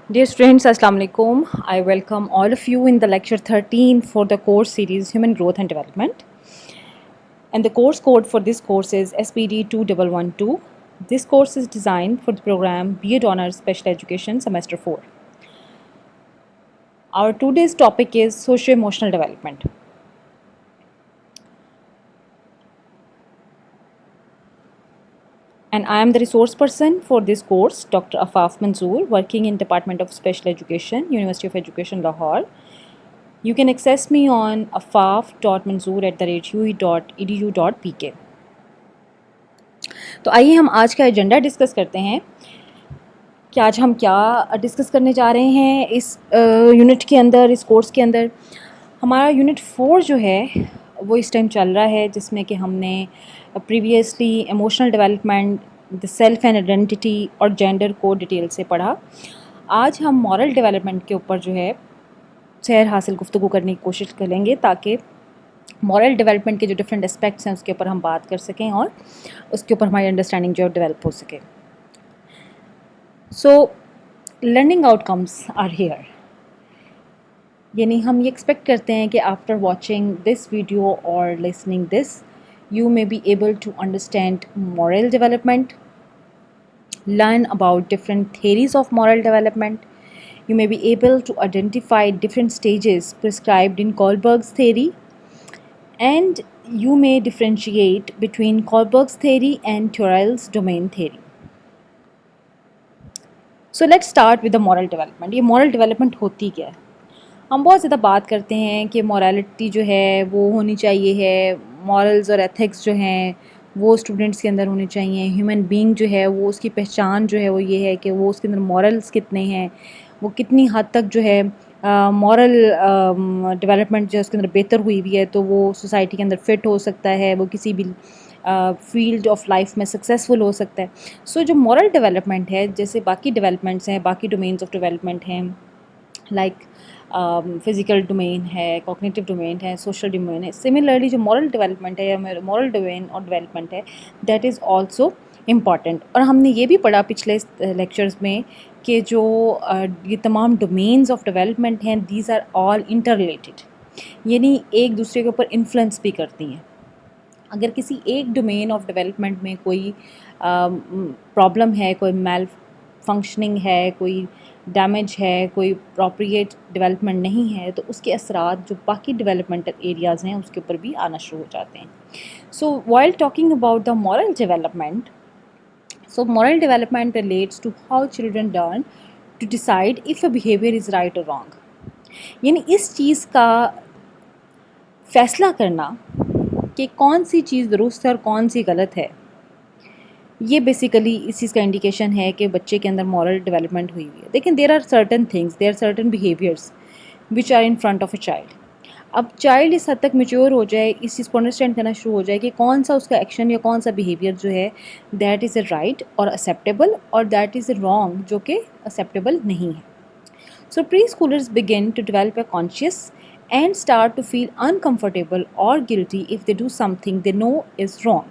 Dear students, Assalamu alaikum. I welcome all of you in the lecture 13 for the course series Human Growth and Development. And the course code for this course is SPD 2112. This course is designed for the program B.Ed Honors Special Education Semester 4. Our today's topic is socio-emotional development. And I am the resource person for this course, Dr. Afaf Manzoor, working in Department of Special Education, University of Education, Lahore. You can access me on afaf.manzoor@ue.edu.pk. تو آئیے ہم آج کا agenda discuss کرتے ہیں کہ آج ہم کیا ڈسکس کرنے جا رہے ہیں اس یونٹ کے اندر، اس کورس کے اندر. ہمارا یونٹ 4 جو ہے وہ اس ٹائم چل رہا ہے، جس میں کہ ہم نے previously emotional development, the self and identity اور جینڈر کو ڈیٹیل سے پڑھا. آج ہم مورل ڈیولپمنٹ کے اوپر جو ہے سیر حاصل گفتگو کرنے کی کوشش کریں گے، تاکہ مورل ڈیولپمنٹ کے جو ڈفرینٹ اسپیکٹس ہیں اس کے اوپر ہم بات کر سکیں اور اس کے اوپر ہماری انڈرسٹینڈنگ جو ڈیولپ ہو سکے. So learning outcomes are here, یعنی ہم یہ ایکسپیکٹ کرتے ہیں کہ آفٹر واچنگ دس ویڈیو اور listening this you may be able to understand moral development, learn about different theories of moral development. You may be able to identify different stages prescribed in Kohlberg's theory, and you may differentiate between Kohlberg's theory and Thorill's domain theory. So let's start with the moral development. یہ moral development ہوتی کیا ہے؟ ہم بہت زیادہ بات کرتے ہیں کہ morality جو ہے وہ ہونی چاہیے ہے، morals اور ethics جو ہیں وہ اسٹوڈنٹس کے اندر ہونے چاہیے. ہیومن بینگ جو ہے وہ اس کی پہچان جو ہے وہ یہ ہے کہ وہ اس کے اندر مورلس کتنے ہیں، وہ کتنی حد تک جو ہے مورل ڈیولپمنٹ جو ہے اس کے اندر بہتر ہوئی ہوئی ہے، تو وہ سوسائٹی کے اندر فٹ ہو سکتا ہے، وہ کسی بھی فیلڈ آف لائف میں سکسیزفل ہو سکتا ہے. سو جو مورل ڈیولپمنٹ ہے، جیسے باقی ڈیولپمنٹس ہیں، باقی ڈومینس آف ڈیولپمنٹ ہیں، لائک فزیکل ڈومین ہے، کوگنیٹیو ڈومین ہے، سوشل ڈومین ہے. سملرلی جو مورل ڈیولپمنٹ ہے یا مورل ڈومین اور ڈیولپمنٹ ہے، دیٹ از آلسو امپورٹنٹ. اور ہم نے یہ بھی پڑھا پچھلے لیکچرز میں کہ جو یہ تمام ڈومینز آف ڈیولپمنٹ ہیں، these are all interrelated, یعنی ایک دوسرے کے اوپر انفلوئنس بھی کرتی ہیں. اگر کسی ایک ڈومین آف ڈیولپمنٹ میں کوئی پرابلم ہے، کوئی میل فنکشننگ ہے، کوئی ڈیمیج ہے، کوئی اپروپریٹ ڈیولپمنٹ نہیں ہے، تو اس کے اثرات جو باقی ڈیولپمنٹل ایریاز ہیں اس کے اوپر بھی آنا شروع ہو جاتے ہیں. So while talking about the moral development, so moral development relates to how children learn to decide if a behaviour is right or wrong. یعنی اس چیز کا فیصلہ کرنا کہ کون سی چیز درست ہے اور کون سی غلط ہے، یہ بیسیکلی اس چیز کا انڈیکیشن ہے کہ بچے کے اندر مورل ڈیولپمنٹ ہوئی ہوئی ہے. لیکن there are certain things, there are certain behaviours which are in front of a child. اب چائلڈ اس حد تک میچور ہو جائے، اس چیز کو انڈرسٹینڈ کرنا شروع ہو جائے کہ کون سا اس کا ایکشن یا کون سا بیہیویئر جو ہے دیٹ از اے رائٹ اور ایکسیپٹیبل، اور دیٹ از اے رانگ جو کہ ایکسیپٹیبل نہیں ہے. So preschoolers begin to develop a conscience and start to feel uncomfortable اور guilty if they do something they know is wrong.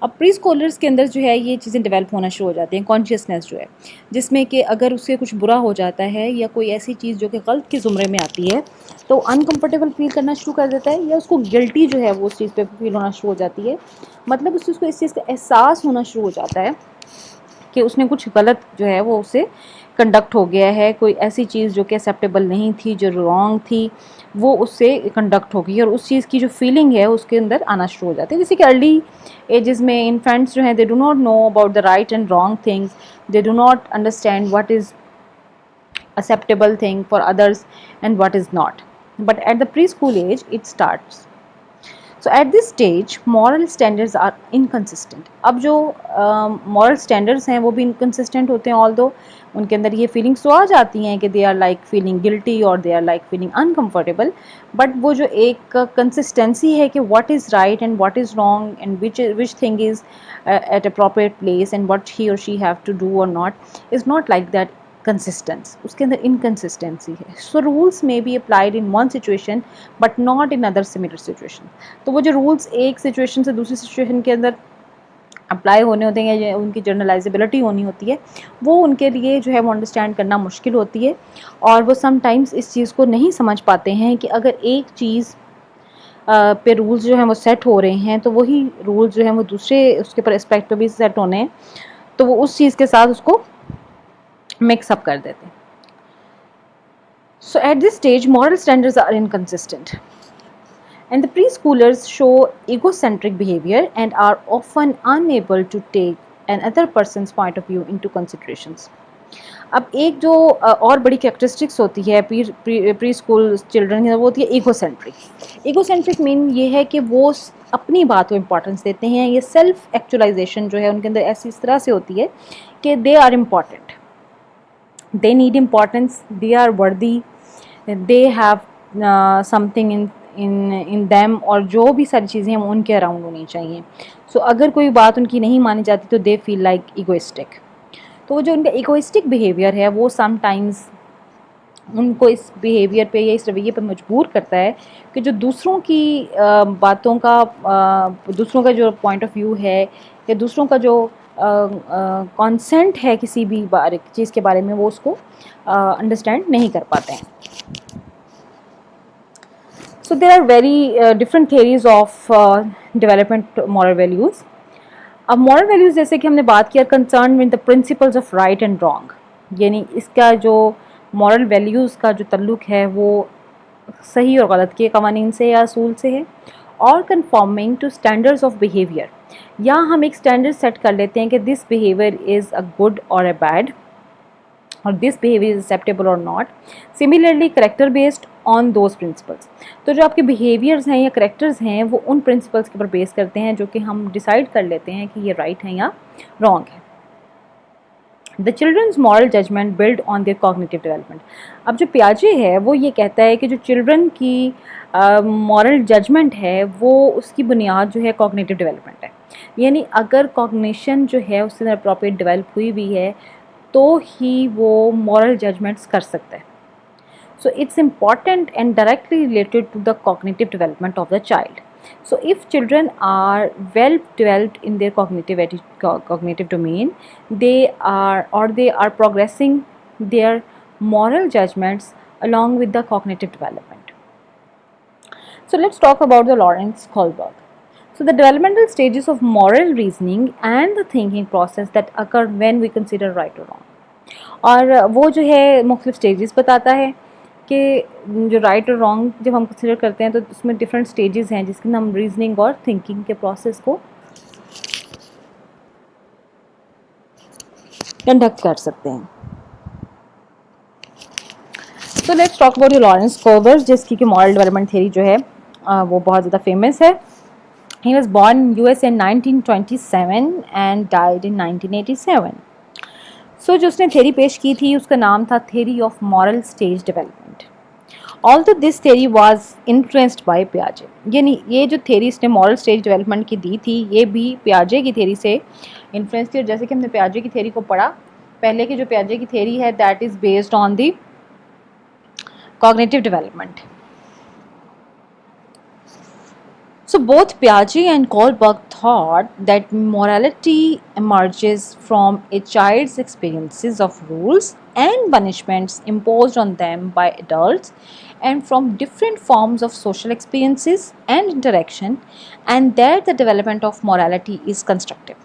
اب پری scholars کے اندر جو ہے یہ چیزیں ڈیولپ ہونا شروع ہو جاتی ہیں، کانشیسنیس جو ہے، جس میں کہ اگر اس سے کچھ برا ہو جاتا ہے یا کوئی ایسی چیز جو کہ غلط کے زمرے میں آتی ہے تو انکمفرٹیبل فیل کرنا شروع کر دیتا ہے، یا اس کو گلٹی جو ہے وہ اس چیز پہ فیل ہونا شروع ہو جاتی ہے. مطلب اس چیز کو، اس چیز کا احساس ہونا شروع ہو جاتا ہے کہ اس نے کچھ غلط جو ہے وہ اسے کنڈکٹ ہو گیا ہے، کوئی ایسی چیز جو کہ ایکسیپٹیبل نہیں تھی، جو رانگ تھی، وہ اس سے کنڈکٹ ہو گئی، اور اس چیز کی جو فیلنگ ہے اس کے اندر آنا شروع ہو جاتی ہے. جیسے کہ ارلی ایجز میں انفینٹس جو ہیں they do not know about the right and wrong things, they do not understand what is acceptable thing for others and what is not, but at the preschool age it starts. So at this stage moral standards are inconsistent. اب جو moral standards ہیں وہ بھی inconsistent ہوتے ہیں، although ان کے اندر یہ feelings تو آ جاتی ہیں کہ they are like feeling guilty or they are like feeling uncomfortable, but وہ جو ایک consistency ہے کہ what is right and what is wrong and which thing is at appropriate place and what he or she have to do or not is not like that consistence. اس کے اندر inconsistency ہے. سو rules may be applied in one situation but not in other similar situation. تو وہ جو rules ایک situation سے دوسری situation کے اندر apply ہونے ہوتے ہیں یا ان کی جرنلائزیبلٹی ہونی ہوتی ہے، وہ ان کے لیے جو ہے وہ انڈرسٹینڈ کرنا مشکل ہوتی ہے، اور وہ سم ٹائمز اس چیز کو نہیں سمجھ پاتے ہیں کہ اگر ایک چیز پہ رولز جو ہیں وہ سیٹ ہو رہے ہیں تو وہی رولز جو ہیں وہ دوسرے اس کے پر اسپیکٹ پہ بھی سیٹ ہونے ہیں، تو وہ اس چیز کے ساتھ اس کو مکس اپ کر دیتے ہیں. So at this stage, moral standards are inconsistent. And the preschoolers show egocentric behavior and are often unable to take another person's point of view into considerations. اب ایک جو اور بڑی کریکٹرسٹکس ہوتی ہے پری اسکول چلڈرن کی، وہ ہوتی ہے ایگو سینٹرک. ایگو سینٹرک مین یہ ہے کہ وہ اپنی بات کو امپورٹنس دیتے ہیں. یہ سیلف ایکچولائزیشن جو ہے ان کے اندر ایسی اس طرح سے ہوتی ہے کہ they are important, they need importance, they are worthy, they have something in them، اور جو بھی ساری چیزیں ہیں ان کے اراؤنڈ ہونی چاہیے. سو اگر کوئی بات ان کی نہیں مانی جاتی تو they feel like egoistic. تو وہ جو ان کا ایگوئسٹک بیہیویئر ہے وہ سم ٹائمز ان کو اس بیہیویئر پہ یا اس رویے پہ مجبور کرتا ہے کہ جو دوسروں کی باتوں کا، دوسروں کا جو پوائنٹ آف ویو ہے یا دوسروں کا جو کانسینٹ ہے کسی بھی چیز کے بارے میں، وہ اس کو انڈرسٹینڈ نہیں کر پاتے ہیں. So there are very different theories of development moral values. اب مورل ویلیوز جیسے کہ ہم نے بات کیا concern with the principles of right and wrong, یعنی اس کا جو مورل ویلیوز کا جو تعلق ہے وہ صحیح اور غلط کے قوانین سے یا اصول سے ہے، اور conforming to standards of behaviour, یا ہم ایک اسٹینڈرڈ سیٹ کر لیتے ہیں کہ دس بیہیویئر از اے گڈ اور اے بیڈ، اور دس بیہیویئر از ایکسیپٹیبل اور not. Similarly character based on those principles, تو جو آپ کے بیہیویئرز ہیں یا کریکٹرز ہیں وہ ان پرنسپلس کے اوپر بیس کرتے ہیں جو کہ ہم ڈیسائیڈ کر لیتے ہیں کہ یہ رائٹ ہے یا رانگ ہے. The children's moral judgment build on their cognitive development. اب جو پیاجے ہے وہ یہ کہتا ہے کہ جو چلڈرن کی مورل ججمنٹ ہے وہ اس کی بنیاد جو ہے کوگنیٹیو ڈیولپمنٹ ہے، یعنی اگر کوگنیشن جو ہے اس سے اپروپریٹ ڈیولپ ہوئی بھی ہے تو ہی وہ مورل ججمنٹس کر سکتا ہے. So it's important and directly related to the cognitive development of the child. So if children are well developed in their cognitive domain, they are progressing their moral judgments along with the cognitive development. So let's talk about the Lawrence Kohlberg. So the developmental stages of moral reasoning and the thinking process that occur when we consider right or wrong. اور وہ جو ہے مختلف stages بتاتا ہے کہ جو right or wrong جب ہم کنسیڈر کرتے ہیں تو اس میں ڈفرینٹ سٹیجز ہیں جس کے ہم ریزننگ اور تھنکنگ کے پروسیس کو کنڈکٹ کر سکتے ہیں. تو let's talk about Lawrence Kohlberg, جس کی کہ مورل ڈیولپمنٹ تھیوری جو ہے وہ بہت زیادہ فیمس ہے. He was born in US in 1927 and died in 1987. سو جو اس نے تھیری پیش کی تھی اس کا نام تھا theory of moral stage development. although this theory was influenced by Piaget، یعنی یہ جو تھیری اس نے مورل اسٹیج ڈیولپمنٹ کی دی تھی یہ بھی پیاجے کی تھیری سے انفلوئنس تھی. اور جیسے کہ ہم نے پیاجے کی تھیری کو پڑھا پہلے کی جو پیاجے کی تھیری ہے that is based on the cognitive development. So both Piaget and Kohlberg thought that morality emerges from a child's experiences of rules and punishments imposed on them by adults and from different forms of social experiences and interaction, and that the development of morality is constructive.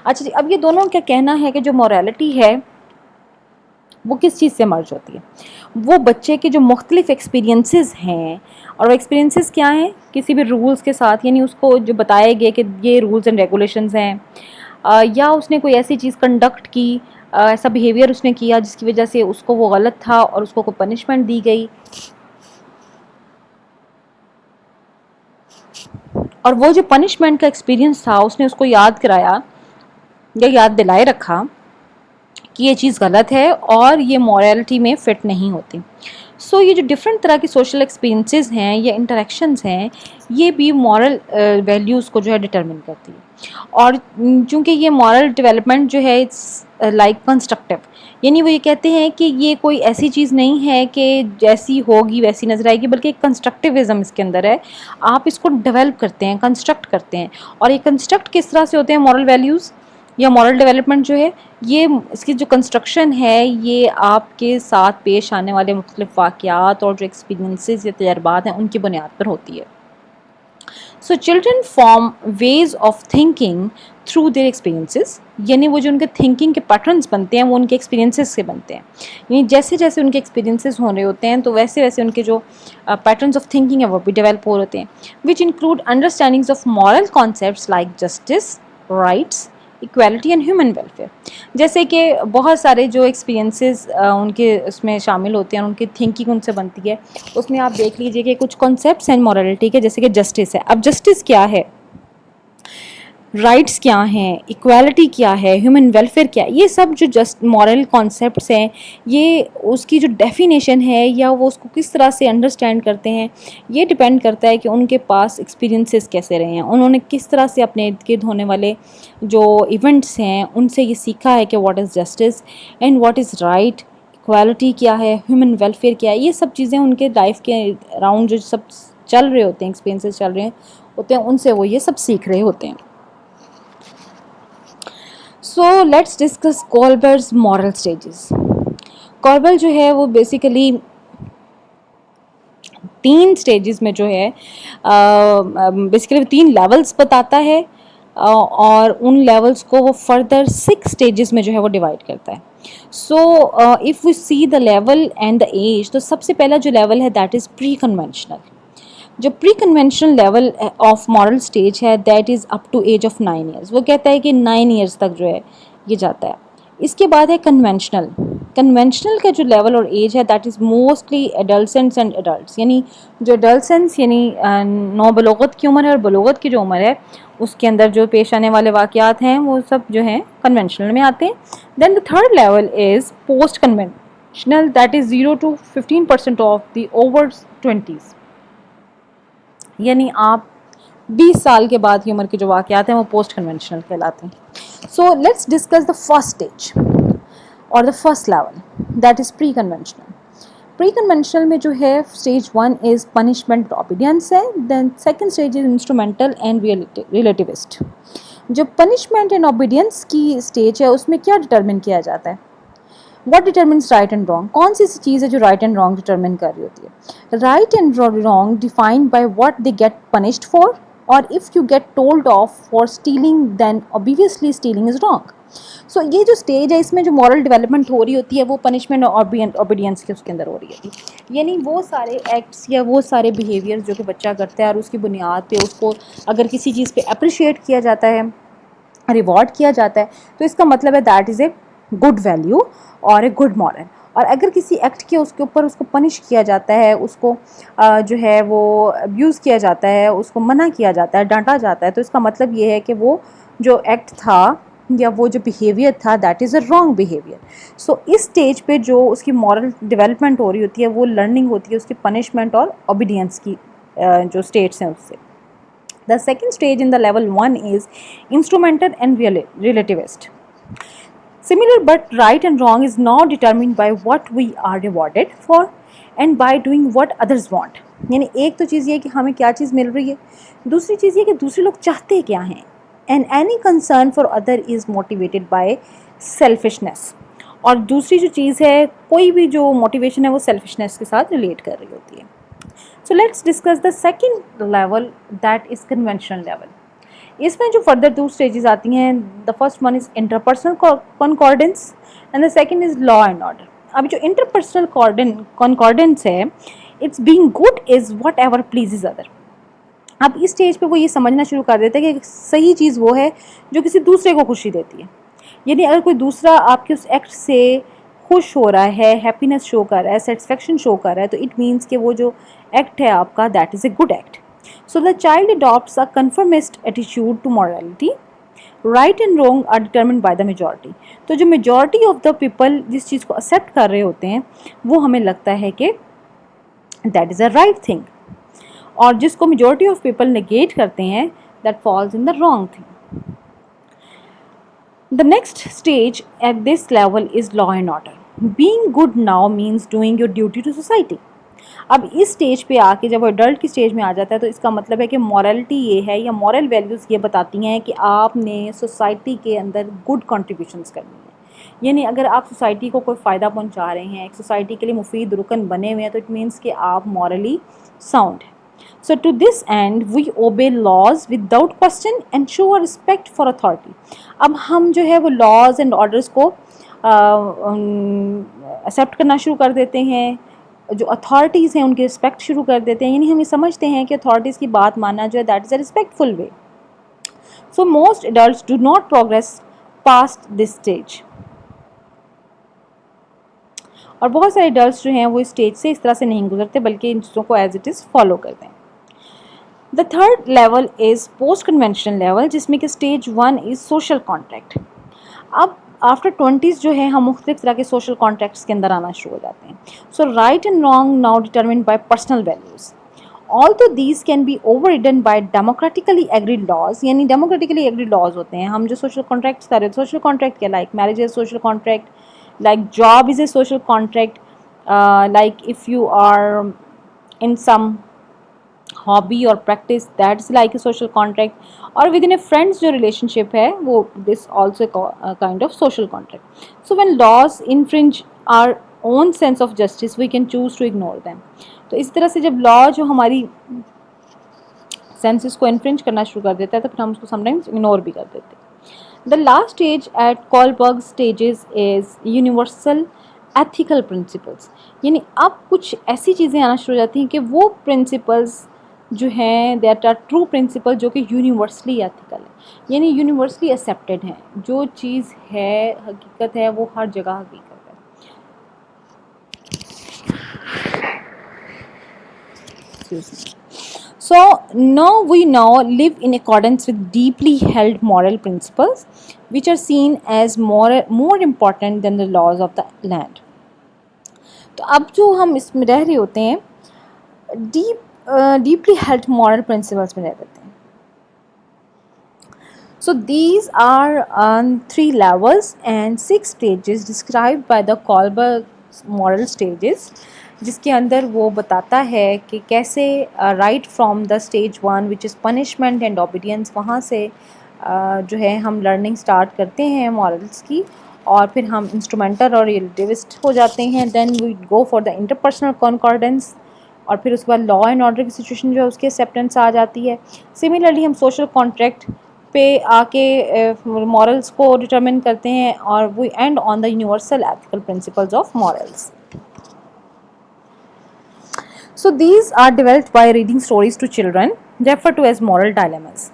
اچھا جی، اب یہ دونوں کا کہنا ہے کہ جو morality ہے وہ کس چیز سے مرج ہوتی ہے؟ وہ بچے کے جو مختلف ایکسپیرینسز ہیں، اور وہ ایکسپیرینسز کیا ہیں؟ کسی بھی رولز کے ساتھ، یعنی اس کو جو بتائے گئے کہ یہ رولز اینڈ ریگولیشنز ہیں، یا اس نے کوئی ایسی چیز کنڈکٹ کی، ایسا بیہیویئر اس نے کیا جس کی وجہ سے اس کو وہ غلط تھا اور اس کو کوئی پنشمنٹ دی گئی، اور وہ جو پنشمنٹ کا ایکسپیرینس تھا اس نے اس کو یاد کرایا یا یاد دلائے رکھا کہ یہ چیز غلط ہے اور یہ مورالٹی میں فٹ نہیں ہوتی. سو یہ جو ڈفرینٹ طرح کی سوشل ایکسپیرینسز ہیں یا انٹریکشنز ہیں یہ بھی مورل ویلیوز کو جو ہے ڈٹرمن کرتی ہے. اور چونکہ یہ مورل ڈیولپمنٹ جو ہے لائک کنسٹرکٹیو، یعنی وہ یہ کہتے ہیں کہ یہ کوئی ایسی چیز نہیں ہے کہ جیسی ہوگی ویسی نظر آئے گی، بلکہ ایک کنسٹرکٹیوزم اس کے اندر ہے. آپ اس کو ڈیولپ کرتے ہیں، کنسٹرکٹ کرتے ہیں. اور یہ کنسٹرکٹ کس طرح سے ہوتے ہیں؟ مورل ویلیوز یا مورل ڈیولپمنٹ جو ہے، یہ اس کی جو کنسٹرکشن ہے یہ آپ کے ساتھ پیش آنے والے مختلف واقعات اور جو ایکسپیرینسز یا تجربات ہیں ان کی بنیاد پر ہوتی ہے. So children form ways of thinking through their experiences, یعنی وہ جو ان کے تھنکنگ کے پیٹرنس بنتے ہیں وہ ان کے ایکسپیرینسز سے بنتے ہیں. یعنی جیسے جیسے ان کے ایکسپیرینسز ہو رہے ہوتے ہیں تو ویسے ویسے ان کے جو پیٹرنس آف تھنکنگ ہیں وہ بھی ڈیولپ ہو رہے ہوتے ہیں، which include understandings of moral concepts like justice, rights, equality and human welfare. جیسے کہ بہت سارے جو ایکسپیرینسز ان کے اس میں شامل ہوتے ہیں، ان کی تھنکنگ ان سے بنتی ہے. اس میں آپ دیکھ لیجئے کہ کچھ کانسیپٹس ہیں مورالٹی کے، جیسے کہ جسٹس ہے. اب جسٹس کیا ہے، رائٹس کیا ہیں، ایکویلٹی کیا ہے، ہیومن ویلفیئر کیا ہے، یہ سب جو جسٹ مورل کانسیپٹس ہیں یہ اس کی جو ڈیفینیشن ہے یا وہ اس کو کس طرح سے انڈرسٹینڈ کرتے ہیں یہ ڈپینڈ کرتا ہے کہ ان کے پاس ایکسپیرینسز کیسے رہے ہیں، انہوں نے کس طرح سے اپنے ارد گرد ہونے والے جو ایونٹس ہیں ان سے یہ سیکھا ہے کہ what is justice and what is right, equality کیا ہے، ہیومن ویلفیئر کیا ہے. یہ سب چیزیں ان کے لائف کے اراؤنڈ جو سب چل رہے ہوتے ہیں، ایکسپیرینسز چل رہے ہوتے ہیں، ان سے وہ یہ سب سیکھ رہے ہوتے ہیں. So let's discuss Kohlberg's moral stages. Kohlberg جو ہے وہ بیسیکلی 3 اسٹیجز میں جو ہے بیسیکلی 3 لیولز بتاتا ہے اور ان لیولز کو وہ فردر 6 اسٹیجز میں جو ہے وہ ڈیوائڈ کرتا ہے. So if we see the level and the age, تو سب سے پہلا جو لیول ہے دیٹ از پری کنونشنل. جو preconventional level of moral stage ہے that is up to age of 9 years. وہ کہتا ہے کہ 9 ایئرس تک جو ہے یہ جاتا ہے. اس کے بعد ہے کنونشنل. کنونشنل کا جو لیول اور ایج ہے that is mostly adolescents and adults, یعنی جو ایڈلسنس یعنی نو بلوغت کی عمر ہے اور بلوغت کی جو عمر ہے اس کے اندر جو پیش آنے والے واقعات ہیں وہ سب جو ہیں کنونشنل میں آتے ہیں. Then the third level is postconventional that is 0 to 15% of the over 20s، یعنی آپ 20 سال کے بعد کی عمر کے جو واقعات ہیں وہ پوسٹ کنونشنل کہلاتے ہیں. So let's discuss the first stage اور the first level that is preconventional. Preconventional میں جو ہے اسٹیج 1 از پنشمنٹ اوبیڈینس ہے. Then second stage is instrumental and relativist. جو پنشمنٹ اینڈ اوبیڈینس کی stage ہے اس میں کیا ڈٹرمن کیا جاتا ہے؟ What determines right and wrong? کون سی چیز ہے جو رائٹ اینڈ رانگ ڈٹرمن کر رہی ہوتی ہے؟ Right and wrong defined by what they get punished for, اور if you get told off for stealing then obviously stealing is wrong. So یہ جو اسٹیج ہے اس میں جو مورل ڈیولپمنٹ ہو رہی ہوتی ہے وہ پنشمنٹ اور اوبیڈینس کے اس کے اندر ہو رہی ہے. یعنی وہ سارے ایکٹس یا وہ سارے بیہیویئر جو کہ بچہ کرتا ہے اور اس کی بنیاد پہ اس کو اگر کسی چیز پہ اپریشیٹ کیا جاتا ہے، ریوارڈ کیا جاتا ہے، تو اس کا مطلب ہے that is a good value اور اے گڈ مورل. اور اگر کسی ایکٹ کے اس کے اوپر اس کو پنش کیا جاتا ہے، اس کو جو ہے وہ ابیوز کیا جاتا ہے، اس کو منع کیا جاتا ہے، ڈانٹا جاتا ہے، تو اس کا مطلب یہ ہے کہ وہ جو ایکٹ تھا یا وہ جو بیہیویئر تھا that is a wrong behaviour. So اس اسٹیج پہ جو اس کی مورل ڈیولپمنٹ ہو رہی ہوتی ہے وہ لرننگ ہوتی ہے اس کی پنشمنٹ اور اوبیڈینس کی جو اسٹیٹس ہیں اس سے. The second stage in the level 1 is instrumental and relativist. Similar but right and wrong is not determined by what we are rewarded for and by doing what others want. یعنی ایک تو چیز یہ ہے کہ ہمیں کیا چیز مل رہی ہے، دوسری چیز یہ کہ دوسرے لوگ چاہتے کیا ہیں. And any concern for other is motivated by selfishness. اور دوسری جو چیز ہے کوئی بھی جو موٹیویشن ہے وہ سیلفشنس کے ساتھ ریلیٹ کر رہی ہوتی ہے. So let's discuss the second level that is conventional level. اس میں جو further 2 stages آتی ہیں. The first one is interpersonal concordance and the second is law and order. اب جو interpersonal concordance ہے it's being good is whatever pleases other. اب اس stage پہ وہ یہ سمجھنا شروع کر دیتے ہیں کہ صحیح چیز وہ ہے جو کسی دوسرے کو خوشی دیتی ہے. یعنی اگر کوئی دوسرا آپ کے اس ایکٹ سے خوش ہو رہا ہے، ہیپینس شو کر رہا ہے، سیٹسفیکشن شو کر رہا ہے، تو اٹ مینس کہ وہ جو ایکٹ ہے آپ کا that is a good act. So the child adapts a conformist attitude to morality. Right and wrong are determined by the majority. تو جو میجورٹی آف دا پیپل جس چیز کو ایکسیپٹ کر رہے ہوتے ہیں وہ ہمیں لگتا ہے کہ that is a right thing, اور جس کو میجورٹی آف پیپل نگیٹ کرتے ہیں that falls in the wrong thing. The next stage at this level is law and order. Being good now means doing your duty to society. اب اس stage پہ آ کے جب وہ ایڈلٹ کی stage میں آ جاتا ہے تو اس کا مطلب ہے کہ مورالٹی یہ ہے یا مورل ویلیوز یہ بتاتی ہیں کہ آپ نے سوسائٹی کے اندر گڈ کنٹریبیوشنس کرنی ہیں. یعنی اگر آپ سوسائٹی کو کوئی فائدہ پہنچا رہے ہیں, ایک سوسائٹی کے لیے مفید رکن بنے ہوئے ہیں, تو اٹ مینس کہ آپ مورلی ساؤنڈ ہیں. So to this end we obey laws without question and show a respect for authority. اب ہم جو ہے وہ laws and orders کو accept کرنا شروع کر دیتے ہیں, جو اتھارٹیز ہیں ان کی رسپیکٹ شروع کر دیتے ہیں. یعنی ہم یہ سمجھتے ہیں کہ اتھارٹیز کی بات ماننا جو ہے that is a respectful way. So most adults do not progress past this stage. اور بہت سارے ایڈلٹس جو ہیں وہ اسٹیج سے اس طرح سے نہیں گزرتے بلکہ ان چیزوں کو ایز اٹ از فالو کرتے ہیں. دا third level is post conventional level, جس میں کہ اسٹیج 1 از سوشل کانٹریکٹ. اب آفٹر 20s جو ہے ہم مختلف طرح کے سوشل کانٹریکٹس کے اندر آنا شروع ہو جاتے ہیں. So right and wrong now determined by personal values. although these can be overridden by democratically agreed laws, یعنی democratically agreed laws ہوتے ہیں. ہم جو سوشل کانٹریکٹس کر رہے ہیں, سوشل کانٹریکٹ کیا, like marriage is social contract, like job is a social contract, like if you are in some hobby or practice that's like a social contract, or within a friends جو relationship ہے وہ this also a kind of social contract. So when laws infringe our own sense of justice we can choose to ignore them. تو اس طرح سے جب لا جو ہماری senses کو انفرنج کرنا شروع کر دیتا ہے تو پھر ہم اس کو سم ٹائمز اگنور بھی کر دیتے ہیں. The last stage at Kohlberg stages is universal ethical principles. یعنی اب کچھ ایسی چیزیں آنا شروع ہو جاتی ہیں کہ وہ پرنسپلز جو ہیں دیٹ آر ٹرو پرنسپل جو کہ یونیورسلی ایتھیکل ہے, یعنی یونیورسلی ایکسیپٹیڈ ہیں. جو چیز ہے حقیقت ہے وہ ہر جگہ حقیقت ہے. So now we now live in accordance with deeply held moral principles which are seen as more important than the laws of the land. تو اب جو ہم اس میں رہ رہے ہوتے ہیں deeply held moral principles میں رہ رہتے ہیں. So these are 3 levels and 6 stages described by the Kohlberg moral stages, جس کے اندر وہ بتاتا ہے کہ کیسے right from the stage 1 which is punishment and obedience, وہاں سے جو ہے ہم لرننگ اسٹارٹ کرتے ہیں مورلس کی, اور پھر ہم انسٹرومنٹل اور ریلیٹیوسٹ ہو جاتے ہیں. دین وی گو فار دا انٹرپرسنل کنکارڈنس, اور پھر اس کے بعد لا اینڈ آرڈر کی سچویشن جو ہے اس کی ایکسیپٹنس آ جاتی ہے. سملرلی ہم سوشل کانٹریکٹ پہ آ کے مورلس کو ڈٹرمن کرتے ہیں, اور we end on the universal ethical principles of morals. So these are developed by reading stories to children, referred to as moral dilemmas.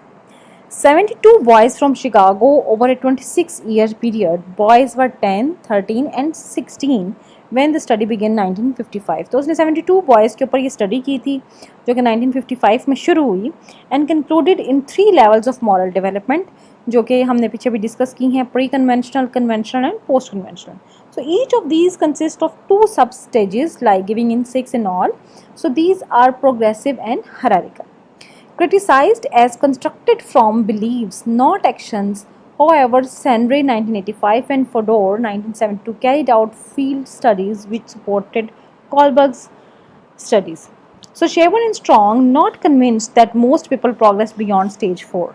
72 boys from Chicago over a 26-year period. Boys were 10, 13 and 16 when the study began 1955. تو اس نے 72 boys کے اوپر یہ study کی تھی جو کہ 1955 میں شروع ہوئی, and concluded in 3 levels of moral development, جو کہ ہم نے پیچھے بھی ڈسکس کی ہیں, pre conventional, conventional and post conventional. So each of these consists of 2 sub stages, like giving in 6 in all. So these are progressive and hierarchical. Criticized as constructed from beliefs, not actions. However, Sandre 1985 and Fodor 1972 carried out field studies which supported Kohlberg's studies. So Sherwin and Strong not convinced that most people progress beyond stage 4.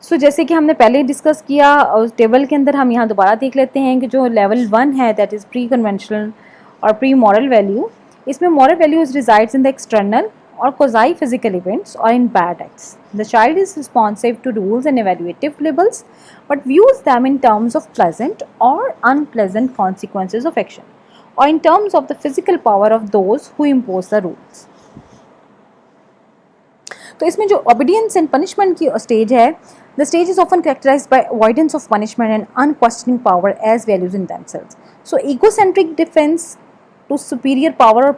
سو جیسے کہ ہم نے پہلے discuss کیا, اس table کے اندر ہم یہاں دوبارہ دیکھ لیتے ہیں کہ جو لیول 1 ہے دیٹ از پری کنونشنل اور پری مورل ویلیو, اس میں moral values resides in the external or quasi physical events or in bad acts. The child is responsive to rules and evaluative labels but views them in terms of pleasant or unpleasant consequences of action, or in terms of the physical power of those who impose the rules. تو اس میں جو obedience and punishment کی stage ہے, the stage is often characterized by avoidance of punishment and unquestioning power as values in themselves. So egocentric defense to superior power or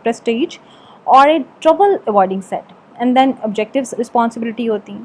prestige or a trouble avoiding set, and then objective responsibility ہوتی ہیں.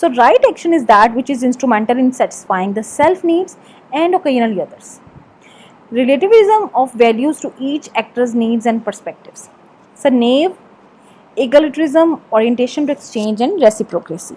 So right action is that which is instrumental in satisfying the self needs and occasionally others. Relativism of values to each actor's needs and perspectives. So naive egalitarianism, orientation to exchange and reciprocity.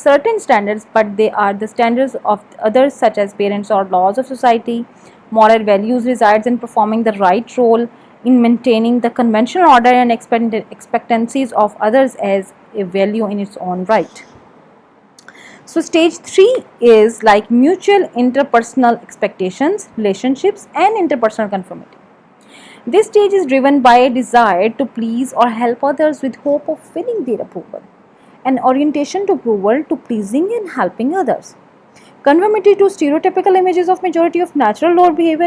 certain standards but they are the standards of others such as parents or laws of society. Moral values resides in performing the right role in maintaining the conventional order and expectancies of others as a value in its own right. So stage 3 is like mutual interpersonal expectations, relationships and interpersonal conformity. This stage is driven by a desire to please or help others with hope of winning their approval, an orientation to approval, to pleasing and helping others. Conformity to stereotypical images of majority of natural law behavior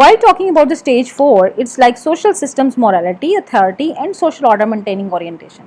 While talking about the stage 4, it's like social systems, morality, authority and social order maintaining orientation.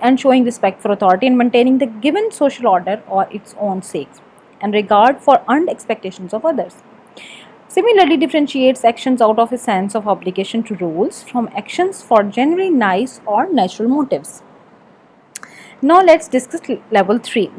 and showing respect for authority and maintaining the given social order or its own sake and regard for earned expectations of others. Similarly differentiates actions out of a sense of obligation to rules from actions for generally nice or natural motives. Now let's discuss level 3.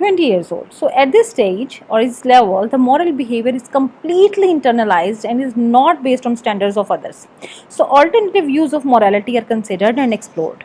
20 years old. So at this stage or this level the moral behavior is completely internalized and is not based on standards of others. So alternative views of morality are considered and explored.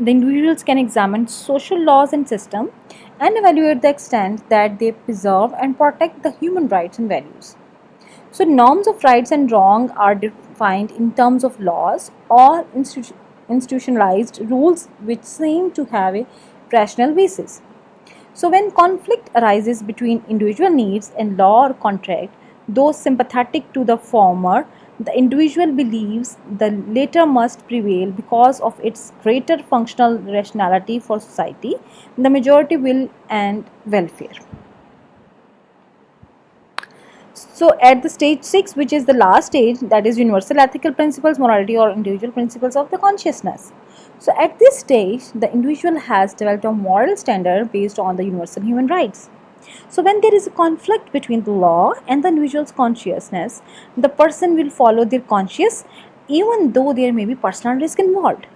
the individuals can examine social laws and system and evaluate the extent that they preserve and protect the human rights and values. So norms of rights and wrong are defined in terms of laws or institutionalized rules which seem to have a rational basis. So when conflict arises between individual needs and law or contract, though sympathetic to the former, the individual believes the latter must prevail because of its greater functional rationality for society, the majority will and welfare. So at the stage 6, which is the last stage, that is universal ethical principles, morality or individual principles of the consciousness. So at this stage, the individual has developed a moral standard based on the universal human rights. So when there is a conflict between the law and the individual's consciousness, the person will follow their conscience even though there may be personal risk involved.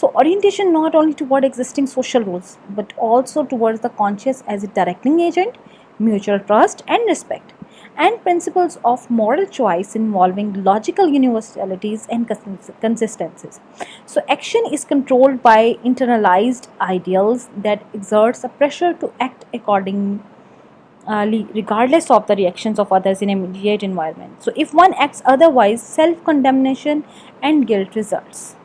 So orientation not only toward existing social rules but also towards the conscious as a directing agent, mutual trust and respect, and principles of moral choice involving logical universalities and consistencies. So action is controlled by internalized ideals that exerts a pressure to act accordingly regardless of the reactions of others in immediate environment. So if one acts otherwise, self-condemnation and guilt results.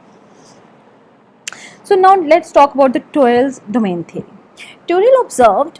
So now let's talk about the Toyle's domain theory. Toyle observed,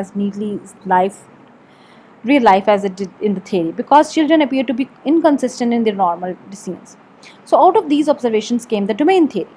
as neatly real life as it did in the theory because children appear to be inconsistent in their normal decisions. So out of these observations came the domain theory.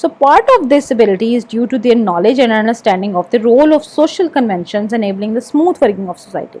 So part of this ability is due to their knowledge and understanding of the role of social conventions enabling the smooth working of society.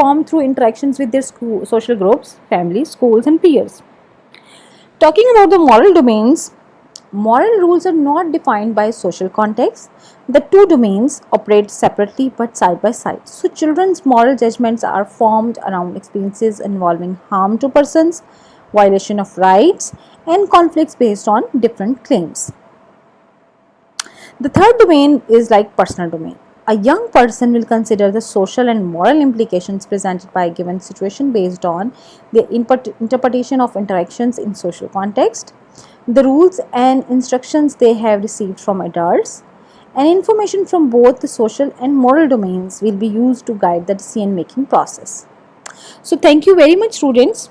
formed through interactions with their social groups, families, schools and peers. Talking about the moral domains, moral rules are not defined by social context. The two domains operate separately but side by side. So children's moral judgments are formed around experiences involving harm to persons, violation of rights, and conflicts based on different claims. The third domain is like personal domain. A young person will consider the social and moral implications presented by a given situation based on their interpretation of interactions in social context, the rules and instructions they have received from adults, and information from both the social and moral domains will be used to guide the decision making process. So, thank you very much, students.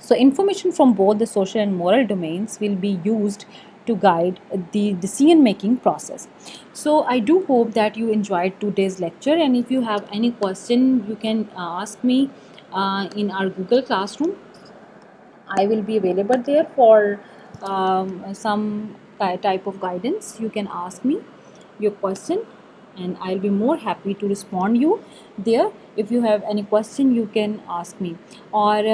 So information from both the social and moral domains will be used to guide the decision making process. So I do hope that you enjoyed today's lecture, and if you have any question you can ask me in our Google Classroom. I will be available there for some type of guidance. You can ask me your question and I'll be more happy to respond you there. If you have any question you can ask me. اور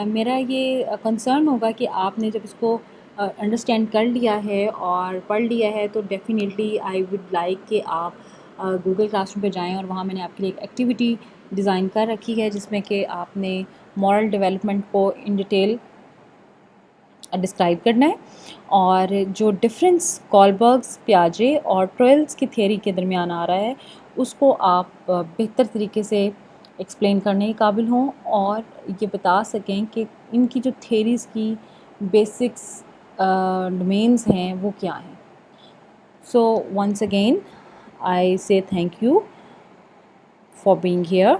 میرا یہ concern ہوگا کہ آپ نے جب اس کو understand کر لیا ہے اور پڑھ لیا ہے تو ڈیفینیٹلی آئی وڈ لائک کہ آپ گوگل کلاس روم پہ جائیں اور وہاں میں نے آپ کے لیے ایک ایکٹیویٹی ڈیزائن کر رکھی ہے جس میں کہ آپ نے مورل ڈیولپمنٹ کو ان ڈیٹیل ڈسکرائب کرنا ہے اور جو ڈفرینس کالبرگس پیاجے اور ٹویلز کی تھیوری کے درمیان آ رہا ہے اس کو آپ بہتر طریقے سے ایکسپلین کرنے کے قابل ہوں اور یہ بتا سکیں کہ ان کی جو تھیوریز کی بیسکس ڈومینز ہیں وہ کیا ہیں. So once again I say thank you for being here.